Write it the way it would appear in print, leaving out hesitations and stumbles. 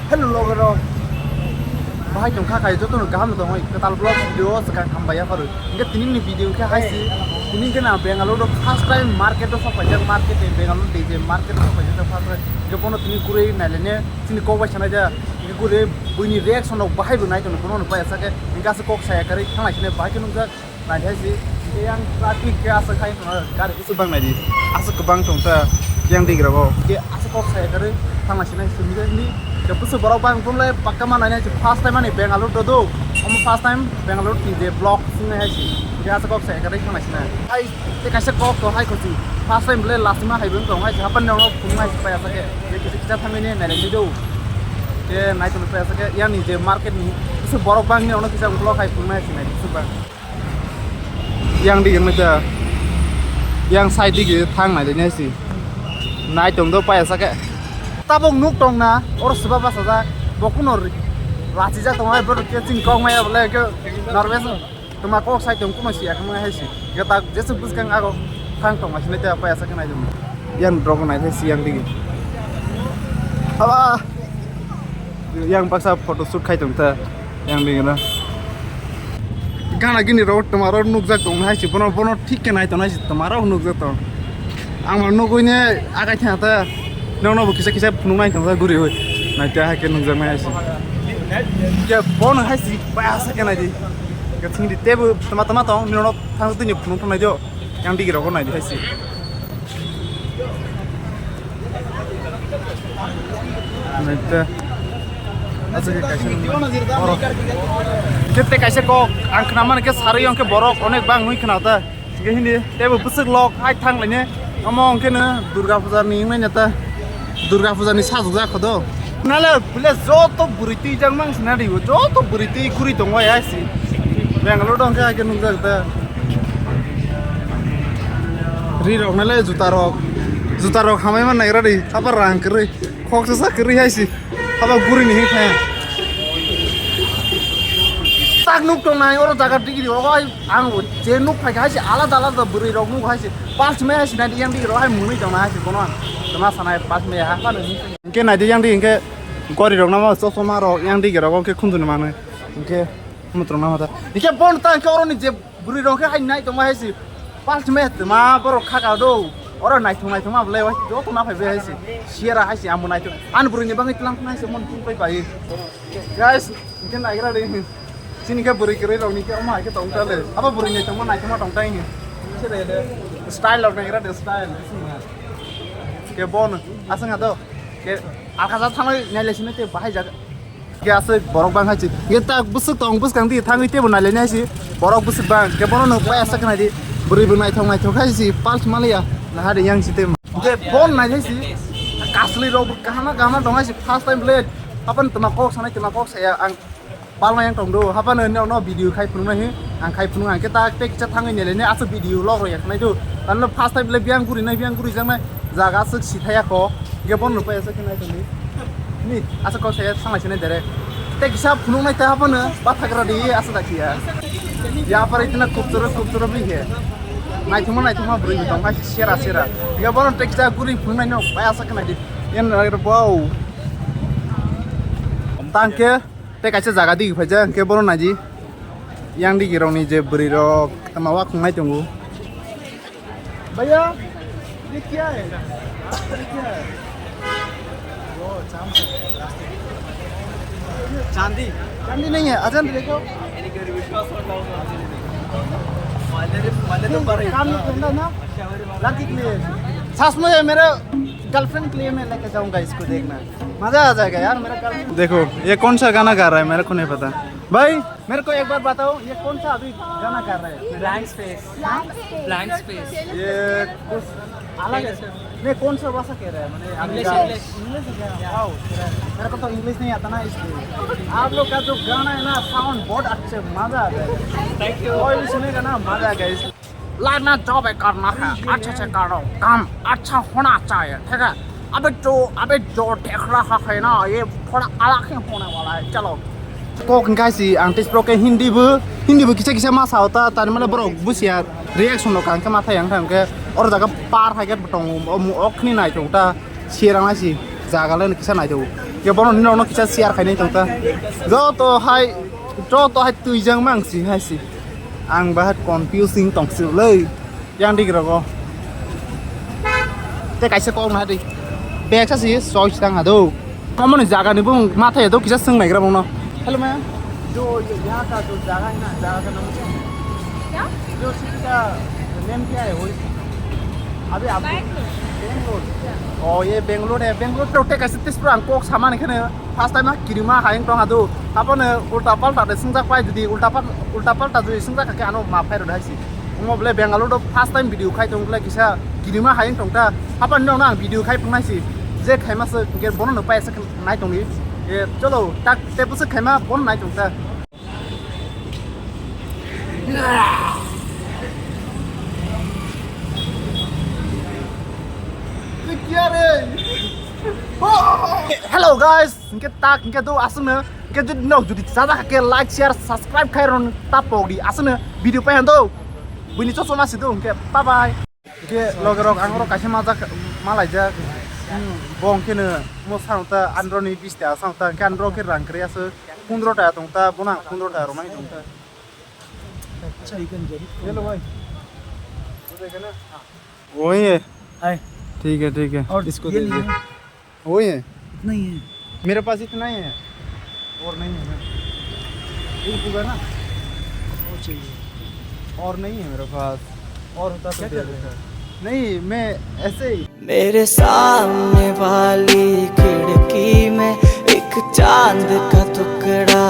Hello logo bahai tong kha kai joto gaham dong hoi ketal vlog video sekarang tambah ya baru ingat ini video ke haisi ini kena Bangalore first time market of pajak market Bangalore DJ market of pajak first time kepono tini kure nalene tini kau baca aja ini kure bunyi reaction of bahai bunai tuh kono nupai asake ingat sekok saya kari thang sini bahai kenu nggak nah haisi yang traffic ke asal kai tuh kari itu bang nadi asal kebang tuh yang digrago ke asal kok saya kari thang sini sini ini Kepusu borok bang pun le pakka mana nih first time nih Bangalore dodo, first time Bangalore di blog sini aja sih, dia sekok saya kerja mana sih nih, hai kasih kok tuh hai kusi, first time le last mah hai belum tuh hai siapa nih orang pun hai supaya sakit, jadi kita thami nih nanya nih do, dia naik tuh supaya sakit, yang nih di market nih, kepusu borok bang nih orang kita blog hai pun hai sih nih, kepusu bang, yang di ini aja, yang side di thang aja nih sih, naik tuh supaya sakit. Tabung nuk tong na or sebab apa saja bokun or raci jak tong ay berkecing kong maya boleh ke Norwes tuma kok saya tong kuma sih aku mah sih kita jesu buskan aku kang tong masih nanti apa ya sekarang aja yang drone aja sih yang tinggi apa yang paksa foto shoot kai tong ta yang tinggi na gana gini road tomorrow nuk jak tong hai sih bono ठीक के नाइ tong hai sih tomorrow nuk jak tong ang nuk ini agak nyata Nong kisah penunai tentang gurih, nanti akan nunggu mana sih? Ya, bon hai sih, bahasa kan aja. Keting di table teman-teman tong, nong tang itu nyup penung aja, yang dikira kon aja hai sih. Nanti, asal kita kasih kok, angk nama nih sehari yang ke borok, onek bang nuik kenapa? Gini, table besar log, hai tang lainnya, ngomong kena Durga Puja nih nyata. Durga Puja ni satu zak kado. Nala boleh joto buriti jangan senari, joto buriti kuri tongwa ya sih. Bangalore dong kayak gini nggak ada. Riro nala juta rok hamai mana ira di, apa rang keri, kok susah keri ya sih, apa guri nih kayak. Tak nuk tong naik orang jaga tinggi, orang anggur, jenuk kayak sih, alat buri rok nuk kayak sih, pas me sih nanti yang di orang muni tong naik sih konon. Cuma sana pas me apa nih? Mungkin aja yang di ingke gori rok nama sosoma rok yang di gerok ke kuntu mana? Ingke muter nama ta. Ingke pon tang ke orang ni buri rok ke hai naik tong mai sih. Pas me ma borok kakak do. Orang naik tong ma boleh wah do tong apa be sih. Siara hai sih amun naik tu. An buri ni bang itu lang naik semua pun pai. Guys, mungkin naik ra deh. Sini ke buri kiri rok ni ke omah ke tong tale. Apa buri ni tong naik tong tai ni. Style rok naik ra deh style. Ke bon asal nggak tahu ke alkazat tangan nyala sini tuh bahaya jaga ke asal borok bang haji kita busuk tong bus kanti tangan itu benar nyala sih borok busuk bang ke bon nuk bahaya sekali di beri benai tong sih pals malah ya nah ada yang situ ke bon nyala sih kasli rob kahana tong sih first time blade apa temakok saya ang palma yang tong do apa nih no video kai penuh nih ang kai penuh kita tangan nyala ini asal video log ya karena itu dan lo first time blade biang guri jangan jaga sih sithaya ko gebon lupa ya sekian itu nih asal kau saya sangat sini dari kita bisa penuh naik apa nih batak radi asal tak ya ya apa itu nak kubtur beli ya naik cuma beri itu nggak sira gebon kita gurih penuh naik apa sekian itu yang ada bau tangke kita kasih jaga di aja gebon aja yang dikira nih je beri rok temawa kungai tunggu bayar ये क्या है वो चांदी नहीं है अजन देखो काम नहीं करना ना लड़की के लिए सास में मेरे गर्लफ्रेंड के लिए मैं लेके जाऊंगा इसको देखना मजा आ जाएगा यार मेरा गर्लफ्रेंड देखो ये कौन सा गाना गा रहा है मेरे को नहीं पता भाई मेरे को एक बार बताओ ये कौन सा अभी गाना गा रहा है ब्लैंक स्पेस ये कुछ अलग है नहीं कौन सा भाषा कह रहा है मैंने इंग्लिश मेरे को तो इंग्लिश नहीं आता ना इसलिए आप लोग का जो गाना है ना साउंड बहुत अच्छे मजा आ गया थैंक यू कोई भी सुनेगा ना मजा आ गया इसलिए लाना जॉब करना है अच्छे से करो काम अच्छा होना चाहिए ठीक है अबे जो देख रहा है ना ये थोड़ा अलग ही होने वाला है चलो kok kasih antis pro ke Hindi bu kisah masa ota tadi mana bro busia reaction lo kan ke mata yang kan ke orang jaga par haget betong ok ni naik tuh ta sirang nasi jaga lain kisah naik tuh ke bono ni no kisa share khai nei tongta jo to hai tuijang mangsi hai si ang bahat confusing tongsi lei yang di rogo te kaisa kong na di bag sa si soi sang ado kamu ni jaga ni bung matha edo kisa seng nai gra bung no hello ma जो यहाँ का जो जगह है ना जगह का नाम क्या जो सिटी का नेम क्या है वो अभी आप बेंगलोर ये बेंगलोर है बेंगलोर तो टेक ऐसे तिस पुरान कोक सामान है क्या फर्स्ट टाइम ना किरिमा हाइंग तो हाँ तो अपन उल्टा पलटा दे सिंजा पाई जुदी उल्टा पलटा जुदी सिंजा का क्या नो माफाई रोड़ा है उन्होंने बोले बेंगलोर तो फर्स्ट टाइम वीडियो खाई तो उनके किसा किरिमा हाइंग तो ता अपन ने ना वीडियो खाई पहुँच सी जे खाई मास के बोनो न पाए सक नाइट होंगी ये चलो तक टेप से खाई मा बोन नाइट होता Hello guys, ingke do asuna ingke jud no judi sada ke like share subscribe khairon tapo di asuna video pa hando bini so sona sido ingke bye bye ingke logerok angro kaise malai ja bong kene mo sanota andro ni bista sanota ke andro ke rang kriya se 15 ta tongta bona 15 ta romai tongta अच्छा इकन जरूर hello भाई वो देखे ना वही है हाय ठीक है और इसको दे दीजिए वही है इतना ही है मेरे पास इतना ही है और नहीं है ना एक होगा ना और चाहिए और नहीं है मेरे पास और होता तो दे देता नहीं मैं ऐसे ही मेरे सामने वाली खिड़की में एक चांद का टुकड़ा